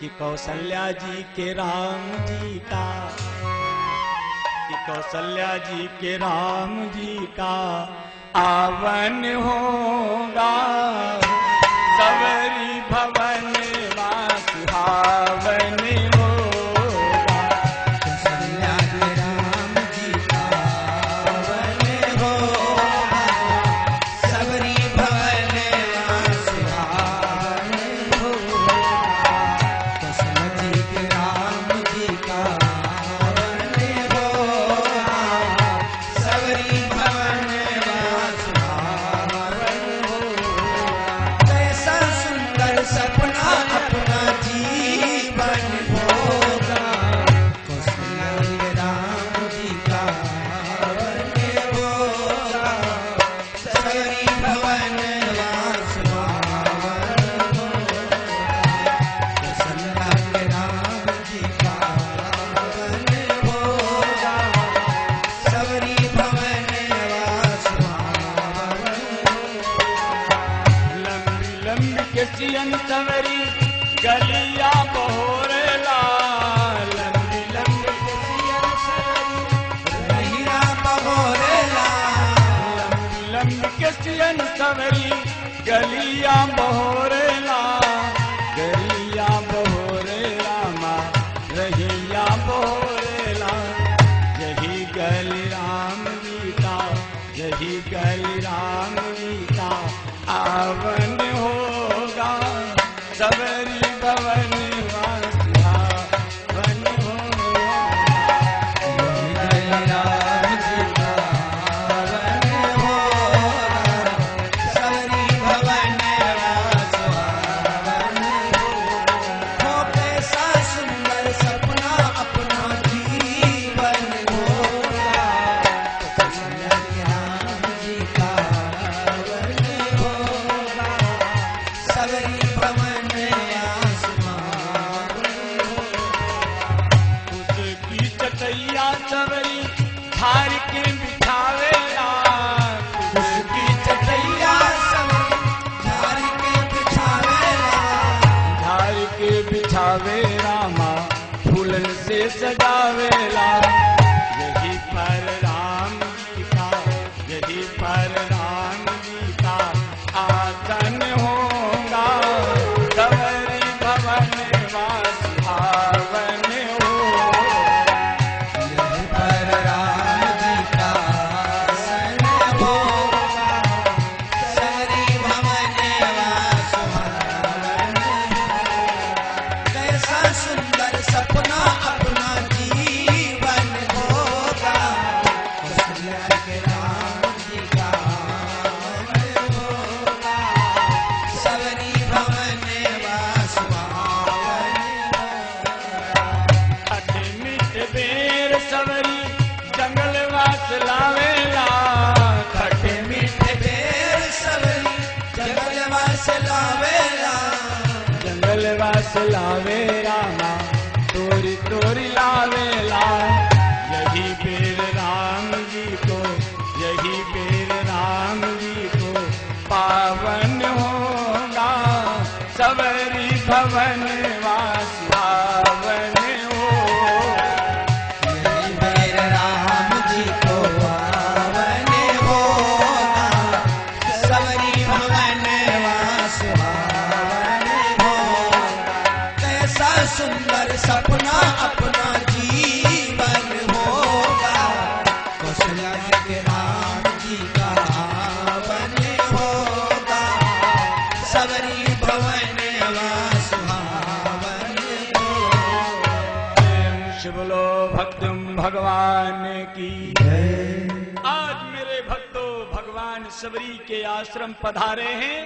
कि कौशल्या जी के राम जी का, कि कौशल्या जी के राम जी का आवन होगा, सवरी भवन वास सुहावन होगा। कौशल्या के राम जी का आवन होगा, सवरी भवन वास सुहावन होगा। कौशल्या जी के राम जी का आवन होगा, सवरी भवन वास सुहावन होगा। कैसा सुंदर सपना अपना जीवन होगा, कौशल्या के राम जी का आवन होगा, सवरी भवन वास सुहावन होगा। कौशल्या के राम जी का आवन होगा, सवरी भवन वास सुहावन होगा। लंबी लंबी के सियन सवरी गलिया बहोरेला, लंबी लंबी के सियन सवरी रहिरा बहोरेला, लंबी लंबी के सियन सवरी गलिया बहोरेला, गलिया बहोरेला माँ रहिया बहोरेला। यही गली राम जी का, यही गली राम जी का आवन होगा, सवरी भवन वास सुहावन होगा। यही राम जी का आवन होगा, सवरी भवन वास सुहावन होगा। हो कैसा सुंदर सपना अपना जीवन होगा, कौशल्या के राम जी का आवन होगा, सवरी भवन वास सुहावन होगा। उसकी चटैया सवरी धार के बिछावेला, उसकी चटैया सवरी धार के बिछावेला, धार के बिछावे रामा फूलन से सजावेला। यही पर राम जी का, यही पर राम जी का आसन होगा, सवरी भवन वास सुहावन होगा। यही पर राम जी का आसन होगा, सवरी भवन वास सुहावन होगा। कैसा सुंदर सपना अपना जीवन होगा, कौशल्या के राम जी का आवन होगा, सवरी भवन वास सुहावन होगा। अठे मिट बेर सवरी जंगल वास लावेला, खटे मीठे बेर सवरी जंगल वास लावेला, जंगल वास लावे रामा तोरी तोरी लावेला। यही बेर राम जी को, यही बेर राम जी को पावन होगा, सवरी भवन वास सुहावन होगा। यही बेर राम जी को पावन होगा, सवरी भवन वास सुहावन होगा। कैसा सुंदर सपना अपना जीवन होगा, कौशल्या के राम जी का आवन होगा, सवरी भवन वास सुहावन होगा। शिवलो भक्तम भगवान की। जय। आज मेरे भक्तों भगवान सबरी के आश्रम पधारे हैं।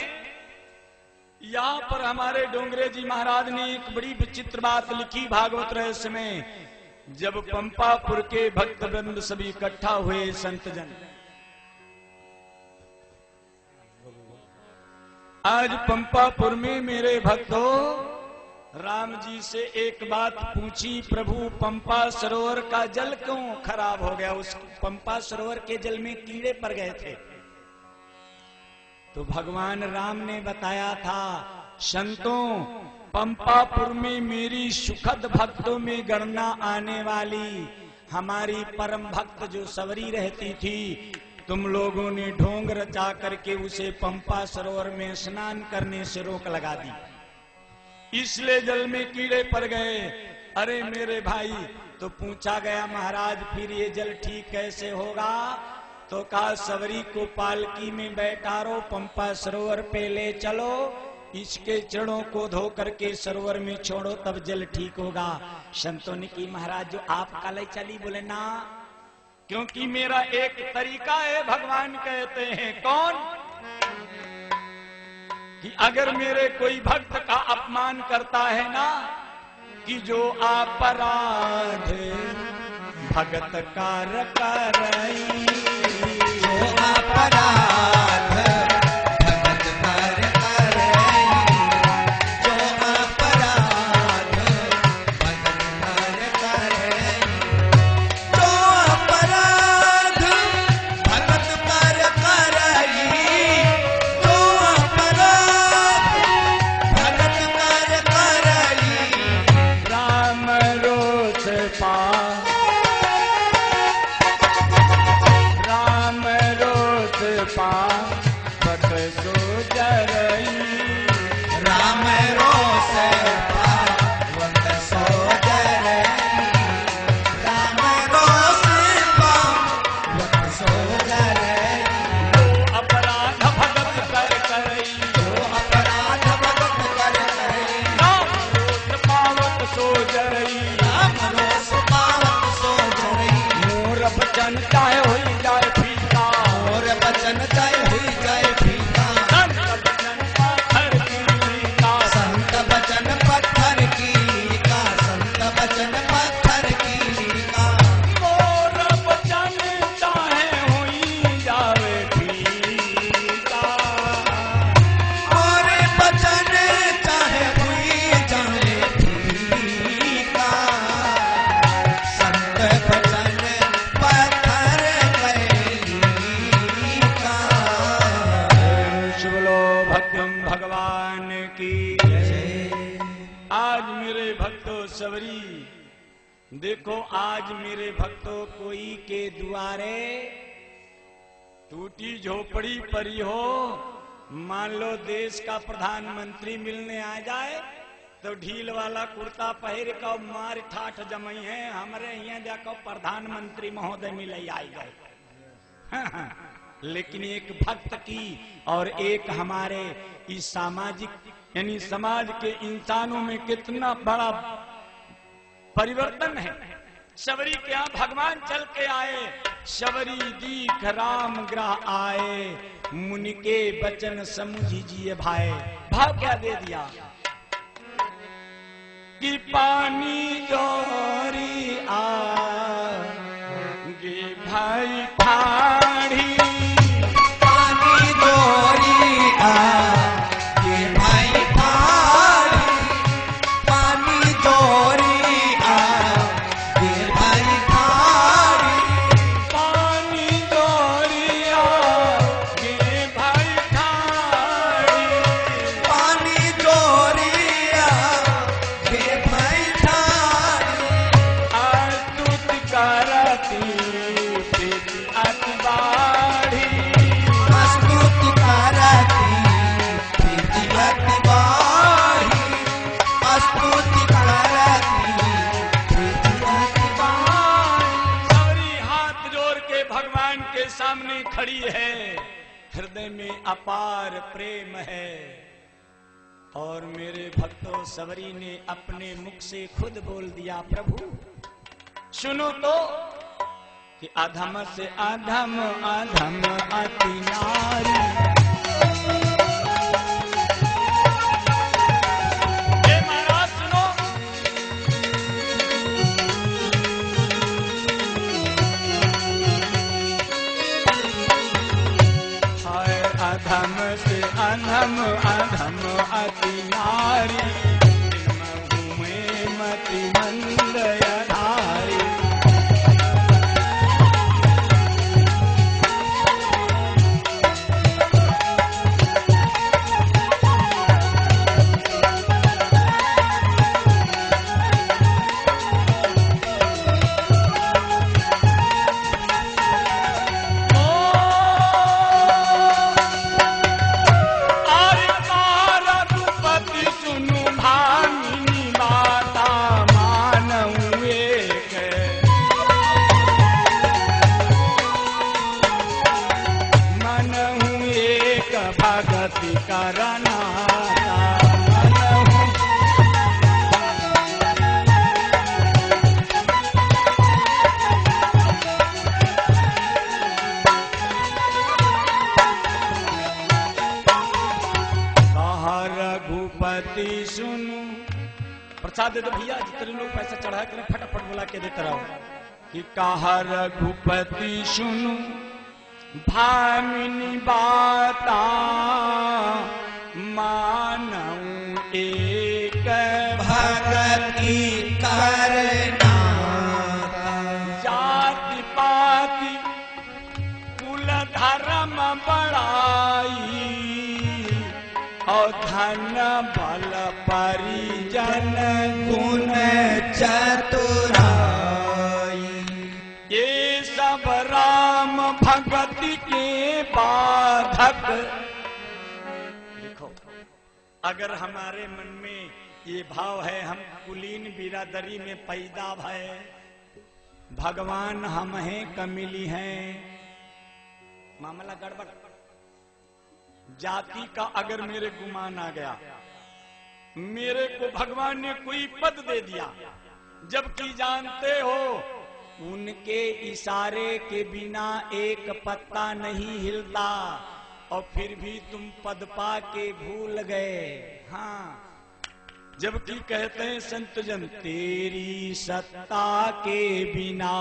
यहाँ पर हमारे डोंगरे जी महाराज ने एक बड़ी विचित्र बात लिखी भागवत रहस्य में। जब पंपापुर के भक्त वृंद सभी इकट्ठा हुए संतजन, आज पंपापुर में मेरे भक्तों राम जी से एक बात पूछी, प्रभु पंपा सरोवर का जल क्यों खराब हो गया? उस पंपा सरोवर के जल में कीड़े पड़ गए थे। तो भगवान राम ने बताया था, संतों पंपापुर में मेरी सुखद भक्तों में गणना आने वाली हमारी परम भक्त जो सवरी रहती थी, तुम लोगों ने ढोंग रचा करके उसे पंपा सरोवर में स्नान करने से रोक लगा दी, इसलिए जल में कीड़े पड़ गए। अरे मेरे भाई, तो पूछा गया महाराज फिर ये जल ठीक कैसे होगा? तो कहा सवरी को पालकी में बैठारो, पंपा सरोवर पे ले चलो, इसके चरणों को धो करके सरोवर में छोड़ो, तब जल ठीक होगा। संतों ने की महाराज जो आपका ले चली, बोले ना, क्योंकि मेरा एक तरीका है, भगवान कहते हैं कौन, कि अगर मेरे कोई भक्त का अपमान करता है ना, कि जो अपराध भगत कार करई, जो अपराध भगत कार करई, जो अपराध भगत कार करई, जो अपराध भगत कार करई, जो अपराध भगत कार करई, राम रोष पा, राम रोष पा पत सो जरई, राम रोष पावक सो जरई, राम रोष पावक सो जरई, अपराध भगत कर करई, जो अपराध भगत कर करई, राम रोष पावत सो जरई, राम रोष पावक सो जरई, मोर बचन चाहे होई जाए फीका, और बचन चाहे हुई जाए फीका, संत बचन पाथर की लीका, संत बचन पत्थर की लीका, संत बचन पत्थर की लीका, मोर बचन चाहे होई जाए फीका, और बचन चाहे हुई जाए फीका, संत बचन पत्थर लीका। शुभलो भक्तम भगवान की। आज मेरे भक्तों सवरी, देखो आज मेरे भक्तों कोई के दुआरे टूटी झोपड़ी पड़ी हो, मान लो देश का प्रधानमंत्री मिलने आ जाए तो ढील वाला कुर्ता पहर का मार ठाठ जमई है, हमारे यहाँ देखो प्रधानमंत्री महोदय मिले आई गए। लेकिन एक भक्त की और एक हमारे इस सामाजिक यानी समाज के इंसानों में कितना बड़ा परिवर्तन है। शबरी के यहाँ भगवान चल के आए, शबरी दीख राम ग्रह आए, मुनि के बचन समझिए भाई। भाव क्या दे दिया कि पानी जोरी आगे भाई ठाड़ी, पानी जोरी आगे भाई ठाड़ी, पानी जोरी आगे भाई ठाड़ी, पानी जोरी आगे भाई ठाड़ी, पानी जोरी आगे भाई ठाड़ी, आस्तुत करती प्रीति अति बाढ़ी, स्तुति करती प्रीति अति बाढ़ी, स्तुति करती प्रीति अति बाढ़ी। सारी हाथ जोड़ के भगवान के सामने खड़ी है, हृदय में अपार प्रेम है। और मेरे भक्तों सबरी ने अपने मुख से खुद बोल दिया, प्रभु सुनो तो कि अधम से अधम अधम अति नारी, हे महाराज सुनो, हाय अधम से अधम अधम अति नारी, में मति मंद अधारी, भक्ति करना रघुपति सुनु। प्रसाद दे दो भैया, जितने लोग पैसा चढ़ा कर फटाफट बोला के देते रहो कि कहा रघुपति सुनु भामिनी बाता मानऊ एक भगति करना जाति पाति कुल धर्म बड़ाई और धन बल परिजन गुण चतुराई। ये सब राम भगति के बाधक। देखो, अगर हमारे मन में ये भाव है, हम कुलीन बिरादरी में पैदा भय, भगवान हम हैं कमिली हैं, मामला गड़बड़। जाति का अगर मेरे गुमान आ गया, मेरे को भगवान ने कोई पद दे दिया, जबकि जानते हो उनके इशारे के बिना एक पत्ता नहीं हिलता, और फिर भी तुम पद पा के भूल गए। हाँ, जबकि कहते हैं संत जन तेरी सत्ता के बिना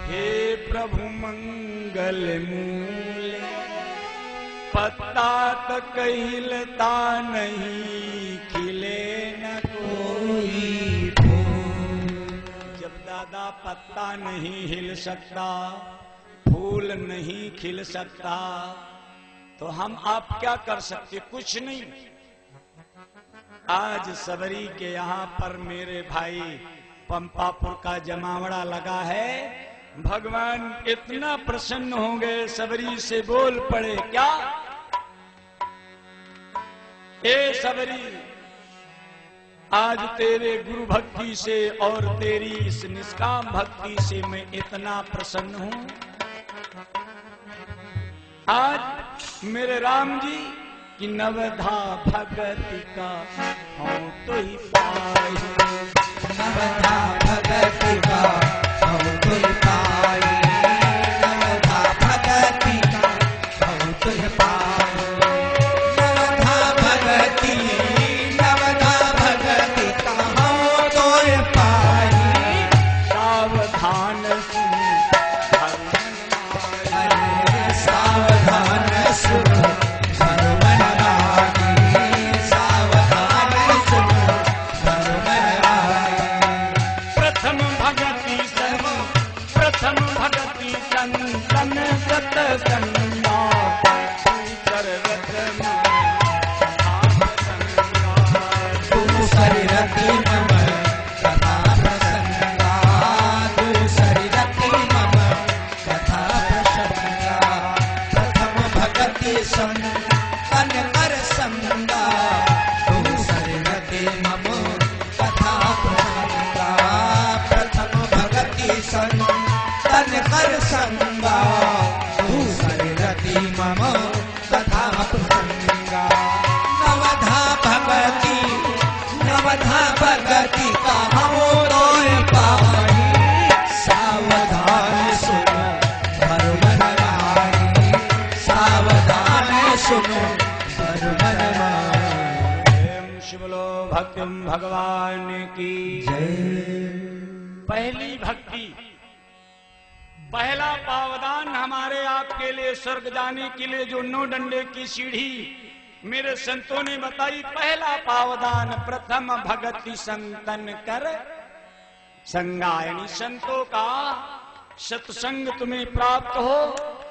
हे प्रभु मंगल मूल पत्ता तक हिलता नहीं, खिले न कोई फूल। जब दादा पत्ता नहीं हिल सकता, फूल नहीं खिल सकता, तो हम आप क्या कर सकते? कुछ नहीं। आज सबरी के यहाँ पर मेरे भाई पंपापुर का जमावड़ा लगा है, भगवान इतना प्रसन्न हो गए, सबरी से बोल पड़े क्या, ए सबरी आज तेरे गुरु भक्ति से और तेरी इस निष्काम भक्ति से मैं इतना प्रसन्न हूं। आज मेरे राम जी की नवधा भगति का हम तो ही पाई, नवधा भगति का हम तो ही पाई, नवधा भगति का हम तो ही पाई, नवधा भगति, नवधा भगति का हम तो ही पाई। सावधान सुन अरे सावधान सुन धर्मन रागी, सावधान सुन धर्मन रागी। प्रथम भगति संतन सतसंगा कर रत्न दूसरी रति मम कथा प्रसंगा, दूसरी रति मम कथा प्रसंगा। प्रथम भगति संतन कर संगा, दूसरी रति मम कथा प्रसंगा। प्रथम भगति संतन कर संगा, दूसरी रति मम कथा प्रसंगा। नवधा भगति, नवधा भगति का हम तो पाई, सावधान सुनो धर्मन रागी, सावधान सुनो धर्मन रागी। शिवलो भक्तिम भगवान की जय। पहली भक्ति, पहला पावदान हमारे आपके लिए स्वर्ग जाने के लिए जो 9 डंडे की सीढ़ी मेरे संतों ने बताई, पहला पावदान प्रथम भगति संतन कर संगा, यानी संतों का सत्संग तुम्हें प्राप्त हो,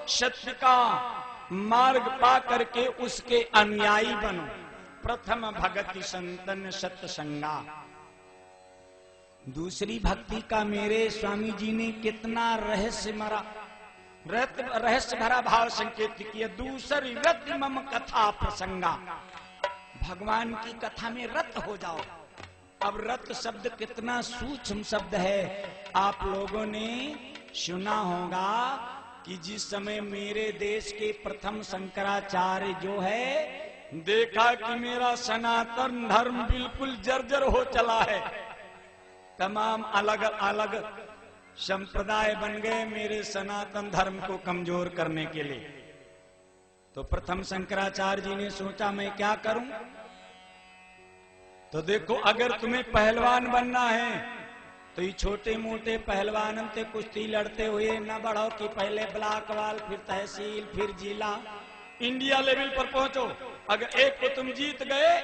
सत्य का मार्ग पा करके उसके अनुयायी बनो। प्रथम भगति संतन सत्संगा। दूसरी भक्ति का मेरे स्वामी जी ने कितना रहस्य भरा भाव संकेत किया। दूसरी रत मम कथा प्रसंगा, भगवान की कथा में रत हो जाओ। अब रत शब्द कितना सूक्ष्म शब्द है, आप लोगों ने सुना होगा कि जिस समय मेरे देश के प्रथम शंकराचार्य जो है, देखा कि मेरा सनातन धर्म बिल्कुल जर्जर हो चला है, तमाम अलग अलग संप्रदाय बन गए मेरे सनातन धर्म को कमजोर करने के लिए। तो प्रथम शंकराचार्य जी ने सोचा मैं क्या करूं। तो देखो, अगर तुम्हें पहलवान बनना है तो ये छोटे मोटे पहलवानों से कुश्ती लड़ते हुए न बढ़ो कि पहले ब्लॉक वाल, फिर तहसील, फिर जिला, इंडिया लेवल पर पहुंचो। अगर एक को तुम जीत गए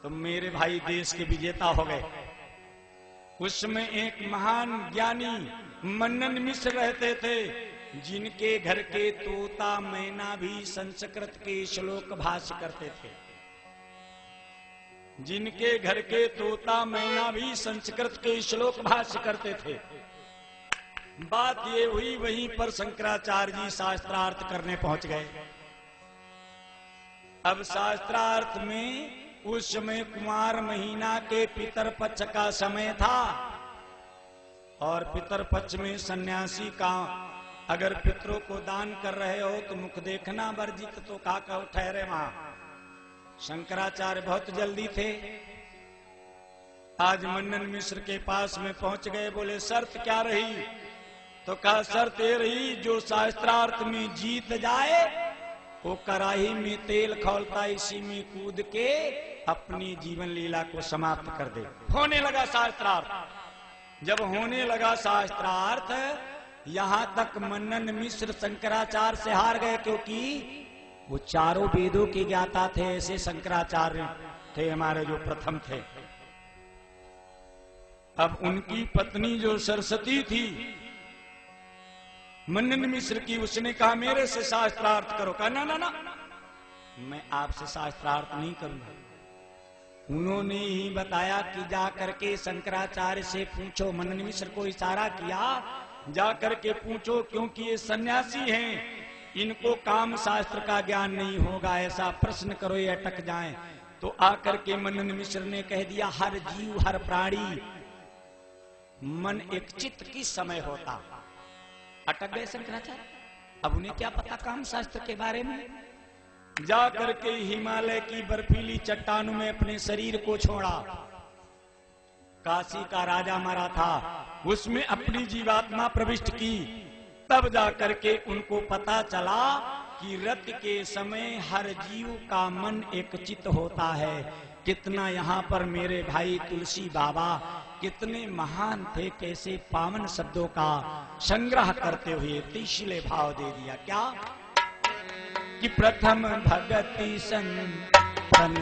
तो मेरे भाई देश के विजेता हो गए। उसमें एक महान ज्ञानी मन्नन मिश्र रहते थे, जिनके घर के तोता मैना भी संस्कृत के श्लोक भाष्य करते थे। जिनके घर के तोता मैना भी संस्कृत के श्लोक भाष्य करते थे। बात ये हुई, वहीं पर शंकराचार्य जी शास्त्रार्थ करने पहुंच गए। अब शास्त्रार्थ में उस समय कुमार महीना के पितर पक्ष का समय था, और पितर पक्ष में सन्यासी का अगर पितरों को दान कर रहे हो तो मुख देखना वर्जित, तो का कहो ठहरे वहां। शंकराचार्य बहुत जल्दी थे, आज मन्नन मिश्र के पास में पहुंच गए। बोले शर्त क्या रही? तो कहा शर्त ये रही, जो शास्त्रार्थ में जीत जाए वो कराही में तेल खौलता इसी में कूद के अपनी जीवन लीला को समाप्त कर दे। होने लगा शास्त्रार्थ। जब होने लगा शास्त्रार्थ, यहां तक मन्नन मिश्र शंकराचार्य से हार गए, क्योंकि वो चारों वेदों के ज्ञाता थे। ऐसे शंकराचार्य थे हमारे जो प्रथम थे। अब उनकी पत्नी जो सरस्वती थी मन्नन मिश्र की, उसने कहा मेरे से शास्त्रार्थ करो। कहा ना ना ना, मैं आपसे शास्त्रार्थ नहीं करूंगा। उन्होंने ही बताया कि जा करके शंकराचार्य से पूछो। मन्नन मिश्र को इशारा किया, जा करके पूछो, क्योंकि ये सन्यासी हैं, इनको काम शास्त्र का ज्ञान नहीं होगा, ऐसा प्रश्न करो ये अटक जाएं। तो आकर के मन्नन मिश्र ने कह दिया, हर जीव हर प्राणी मन एक चित्त किस समय होता। अटक गए शंकराचार्य। अब उन्हें क्या पता काम शास्त्र के बारे में। जा करके हिमालय की बर्फीली चट्टानों में अपने शरीर को छोड़ा। काशी का राजा मरा था, उसमें अपनी जीवात्मा प्रविष्ट की। तब जाकर के उनको पता चला कि रत के समय हर जीव का मन एक चित्त होता है। कितना यहाँ पर मेरे भाई तुलसी बाबा कितने महान थे, कैसे पावन शब्दों का संग्रह करते हुए तीसरे भाव दे दिया। क्या कि प्रथम भगति सन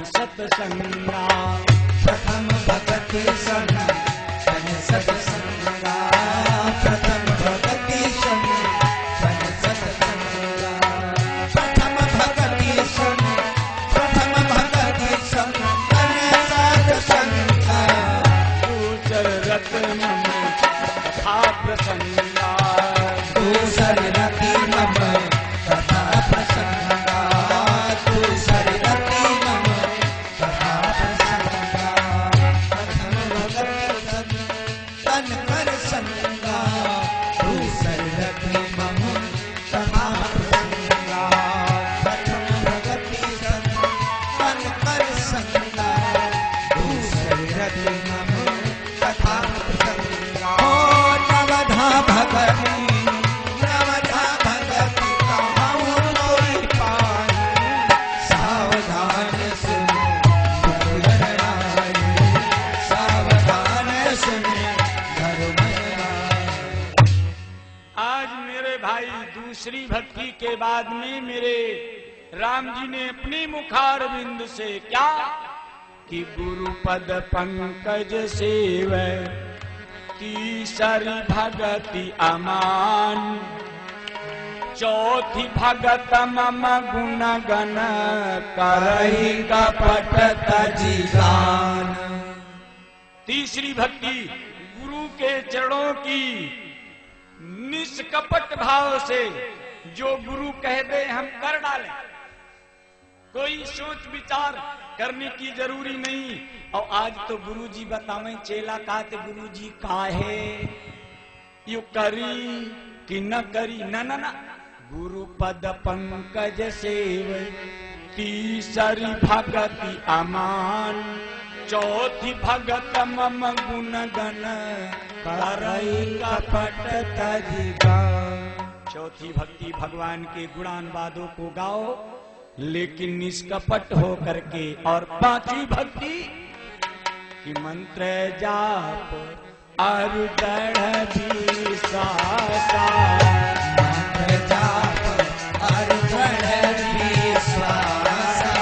सत्संगा, प्रथम भगति सन सत्संगा, प्रथम भगति सन सत्संगा, प्रथम भगति सन सत्संगा, दूसर रत्न कथा प्रसंगा, दूसर रति मम कथा प्रसंगा, दूसर रति मम कथा प्रसंगा, प्रथम भगति सन कर संगा, दूसर रति मम कथा प्रसंगा, प्रथम भगति सन कर संगा, दूसर रति मम कथा प्रसंगा। ओ नवधा भगति कहूँ कोई पाई, सावधान सुन धर्म राई, सावधान सुन धर्म राई। आज मेरे भाई दूसरी भक्ति के बाद में मेरे राम जी ने अपनी मुखारविंद से क्या कि गुरु पद पंकज सेवै, तीसरी भगति अमान, चौथी भगत मम गुण गण करहि कपट तजिगान। तीसरी भक्ति गुरु के चरणों की निष्कपट भाव से, जो गुरु कह दे हम कर डालें, कोई सोच विचार करने की जरूरी नहीं। और आज तो गुरु जी बतावें, चेला कहते गुरु जी काहे यू करी कि न करी न गुरु पद पंकज सेव, तीसरी भगति अमान, चौथी भगत मम गुण गण करई कपट तजिगा। चौथी भक्ति भगवान के गुणानुवादों को गाओ लेकिन निष्कपट हो करके। और पांचवी भक्ति कि मंत्र जाप अरु दृढ़ विश्वासा, मंत्र जाप अरु दृढ़ विश्वासा,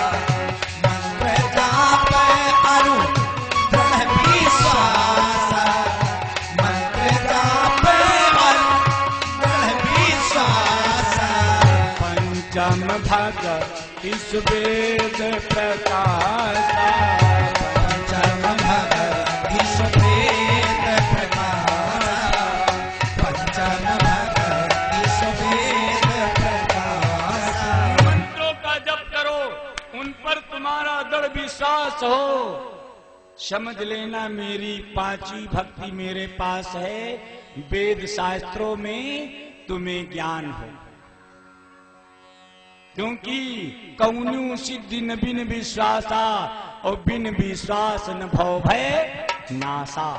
मंत्र जाप अरु दृढ़ विश्वासा, मंत्र जाप अरु दृढ़ विश्वासा। पंचम भगत इस वेद प्रकाशा, पंचम भगत इस वेद प्रकाशा, पंचम भगत इस वेद प्रकाशा। मंत्रों का जप करो, उन पर तुम्हारा दृढ़ विश्वास हो। समझ लेना मेरी पांचवी भक्ति मेरे पास है, वेद शास्त्रों में तुम्हें ज्ञान हो। क्योंकि कौन्यू सिद्धि न बिन विश्वासा, और बिन विश्वास न भव भय नासा।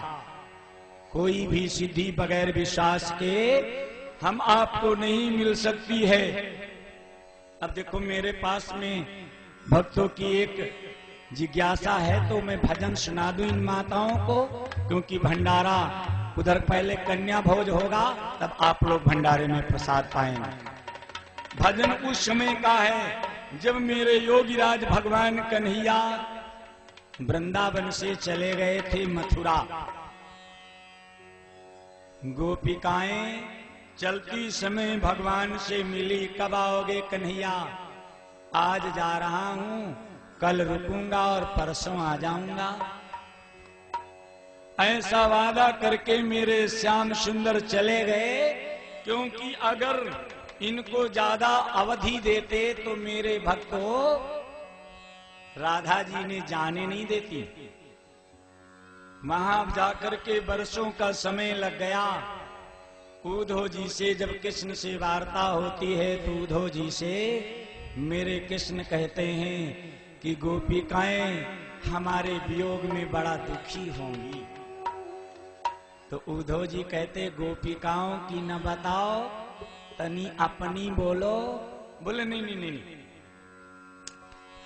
कोई भी सिद्धि बगैर विश्वास के हम आपको नहीं मिल सकती है। अब देखो मेरे पास में भक्तों की एक जिज्ञासा है, तो मैं भजन सुना दूं इन माताओं को, क्योंकि भंडारा उधर पहले कन्या भोज होगा, तब आप लोग भंडारे में प्रसाद पाएंगे। भजन उस समय का है जब मेरे योगीराज भगवान कन्हैया वृंदावन से चले गए थे मथुरा। गोपिकाएं चलती समय भगवान से मिली, कब आओगे कन्हैया? आज जा रहा हूं, कल रुकूंगा और परसों आ जाऊंगा। ऐसा वादा करके मेरे श्याम सुंदर चले गए, क्योंकि अगर इनको ज्यादा अवधि देते तो मेरे भक्तों राधा जी ने जाने नहीं देती। वहां जाकर के वर्षों का समय लग गया। उद्धव जी से जब कृष्ण से वार्ता होती है तो उद्धव जी से मेरे कृष्ण कहते हैं कि गोपिकाएं हमारे वियोग में बड़ा दुखी होंगी। तो उद्धव जी कहते गोपिकाओं की न बताओ, तनी अपनी बोलो। बोले नहीं नहीं नहीं,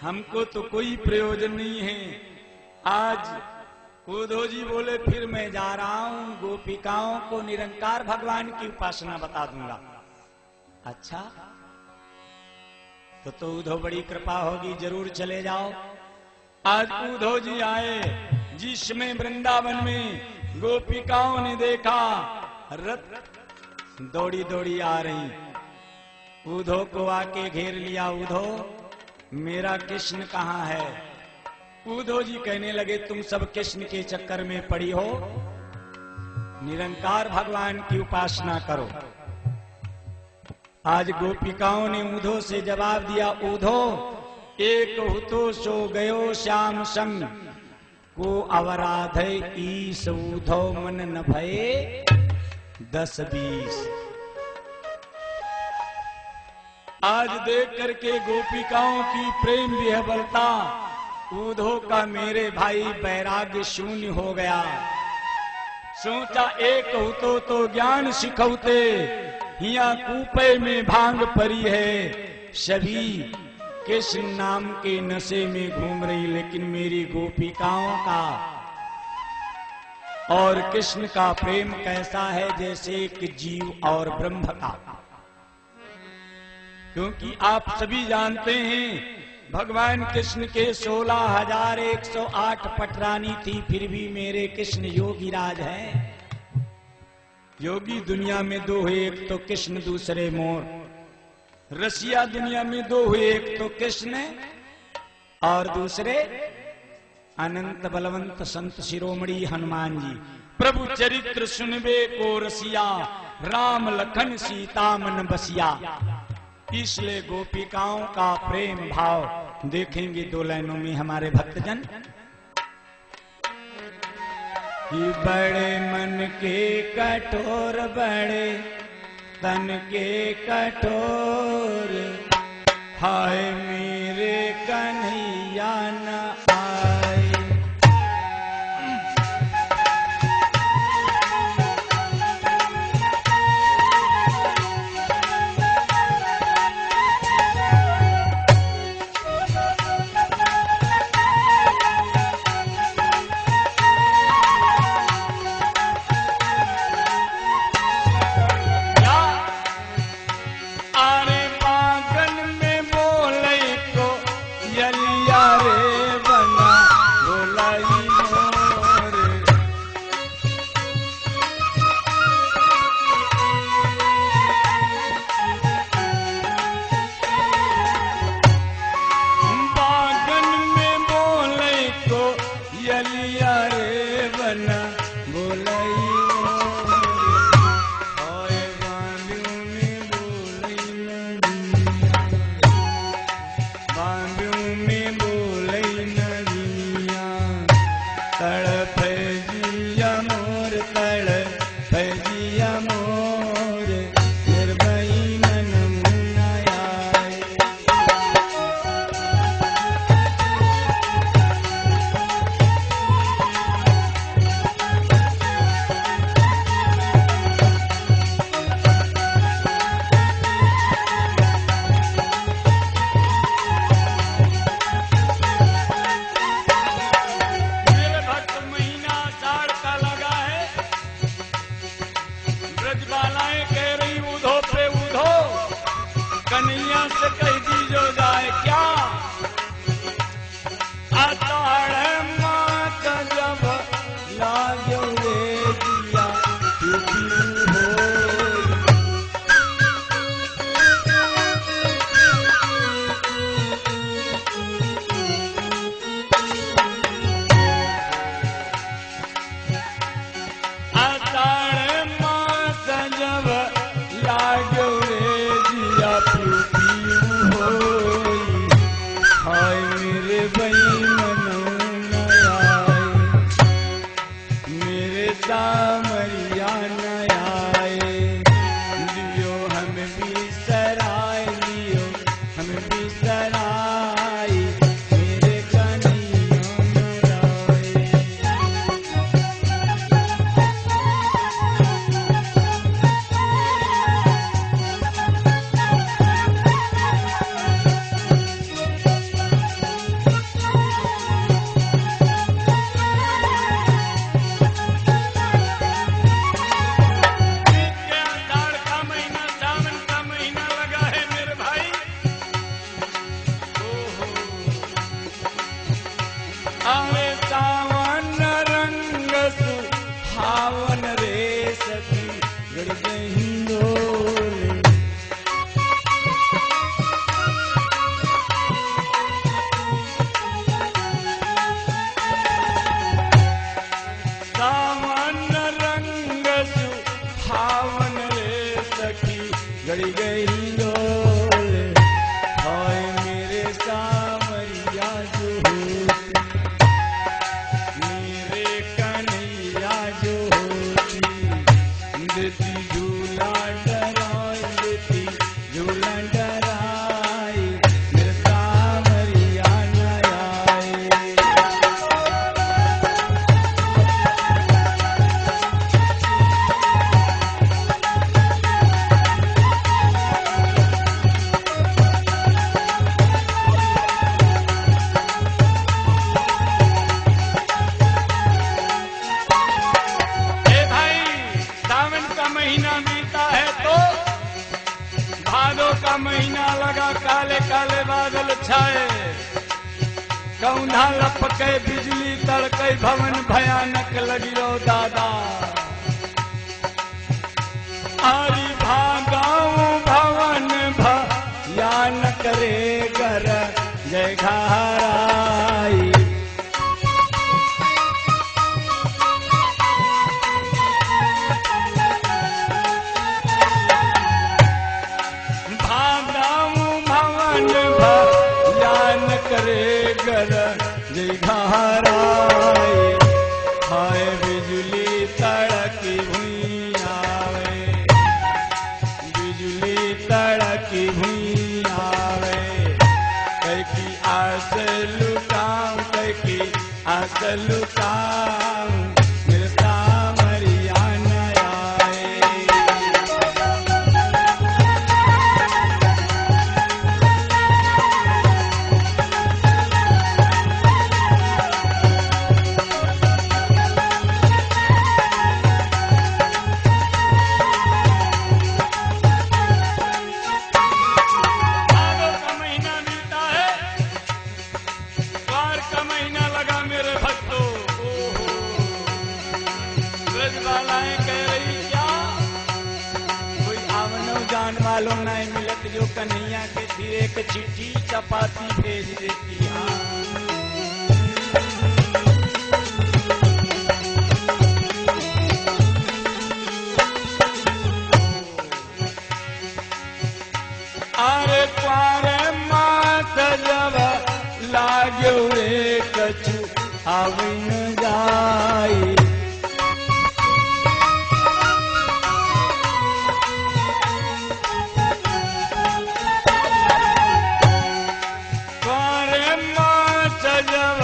हमको तो कोई प्रयोजन नहीं है। आज उद्धव जी बोले फिर मैं जा रहा हूं, गोपिकाओं को निरंकार भगवान की उपासना बता दूंगा। अच्छा, तो उद्धव बड़ी कृपा होगी, जरूर चले जाओ। आज उद्धव जी आए, जिसमें वृंदावन में गोपिकाओं ने देखा रथ दौड़ी दौड़ी आ रही। उद्धव को आके घेर लिया, उद्धव मेरा कृष्ण कहाँ है? उद्धव जी कहने लगे तुम सब कृष्ण के चक्कर में पड़ी हो, निरंकार भगवान की उपासना करो। आज गोपिकाओं ने उद्धव से जवाब दिया, उद्धव एक हुतो सो गयो श्याम संग, को अवराध ईस उद्धव मन न भये 10-20। आज देख करके गोपिकाओं की प्रेम विह्वलता, उद्धव का मेरे भाई वैराग्य शून्य हो गया। सोचा एक हुतो तो ज्ञान सिखौते, हिया कूपे में भांग परी है। सभी कृष्ण नाम के नशे में घूम रही, लेकिन मेरी गोपिकाओं का और कृष्ण का प्रेम कैसा है, जैसे एक जीव और ब्रह्म का। क्योंकि आप सभी जानते हैं भगवान कृष्ण के 16,108 पटरानी थी, फिर भी मेरे कृष्ण योगीराज हैं। योगी दुनिया में दो हुए, एक तो कृष्ण दूसरे मोर। रसिया दुनिया में दो हुए, एक तो कृष्ण और दूसरे अनंत बलवंत संत शिरोमणि हनुमान जी। प्रभु चरित्र सुनबे को रसिया, राम लखन सीता मन बसिया। इसलिए गोपिकाओं का प्रेम भाव देखेंगे दो लाइनों में हमारे भक्तजन। कि बड़े मन के कठोर बड़े तन के कठोर, हाय मेरे कन्हैया न आए। गड़ी गई डोल, हाय मेरे सावरिया जो होती, मेरे कन्हैया जो होती, देती झूला डराई, देती झूला डराई, मेरे सावरिया न आए। महीना लगा काले काले बादल छाए, कौंधा लपके बिजली तड़के, भवन भयानक लगी रो दादा। आरी भागाऊं भवन भयानक रे घर जय घाराई। करे गर जय घाराए, हाय बिजली तड़की हुई आवे, लुटाऊं मेरे सावरिया न आए। भादों का महीना बीता है, द्वार का महीना लगा मेरे भक्तों। ओहो, ब्रजबालाएं कह रही क्या कोई आवनो जान वालों नहीं मिलत जो कन्हैया के धीरे एक चिट्ठी चपाती भेज देती। हाँ अरे क्वारे मात जब लाग्यो रे कछु आविन जाई। क्वारे मात जब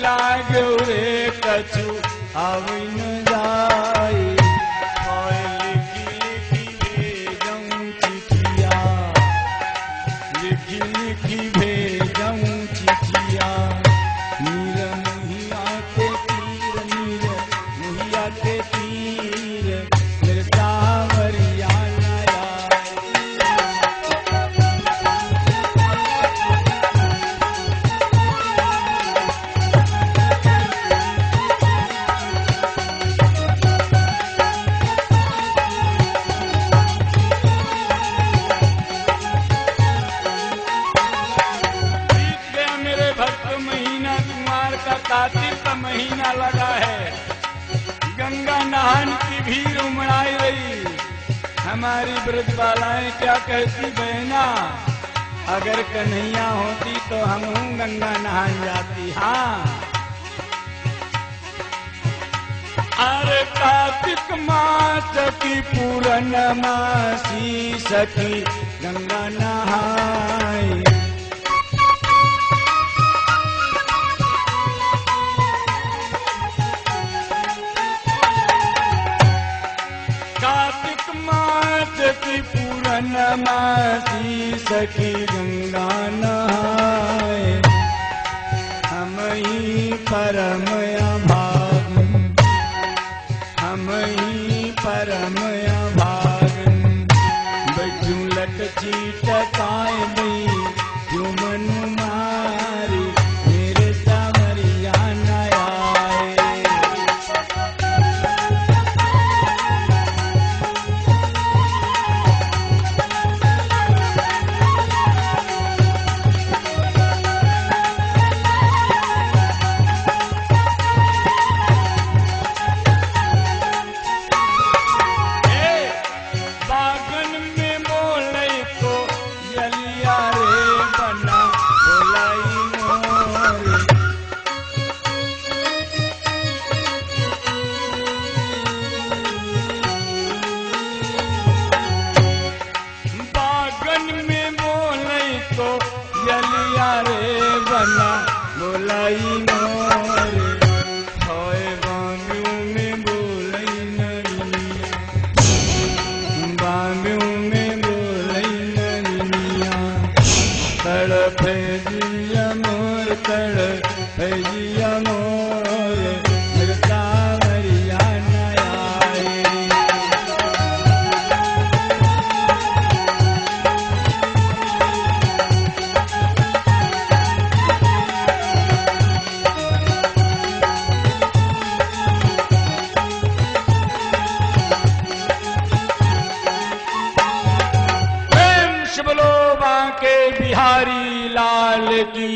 लाग्यो रे कछु आविन जाई। ओए लिखी लिखी भेजऊं चिठिया, लिखी लिखी भेजऊं चिठिया। नीर मुहिया के तीर, नीर मुहिया के तीर मेरे सावरिया न आए। बीत गया मेरे भक्त महीना कुमार का, कार्तिक का महीना लगा है। गंगा नहान की भीड़ उमड़ाई रही। हमारी ब्रजबालाएं क्या कहती बहना, अगर कन्हैया होती तो हम गंगा नहान जाती। हाँ अरे कार्तिक मास की पूर्णमासी सखी गंगा नहाई। कार्तिक मास की पूर्णमासी सखी गंगा नहाए। हम ही परम अभागन, हम ही परम अभागन। बैठू लटची टकाए बई क्यों मन मारी मेरे सावरिया न आए। बागन में बोले को यलिया रे बना बोलाई मोरे। बागन में बोले को यलिया रे बना बोलाई मोरे। होए बांगू में बोलाई नरिया, बांगू में बोलाई नरिया। तड़प जिया मोर, तड़प जिया मोर मेरे सावरिया न आए। प्रेम से बोलो बांके बिहारी लाल की।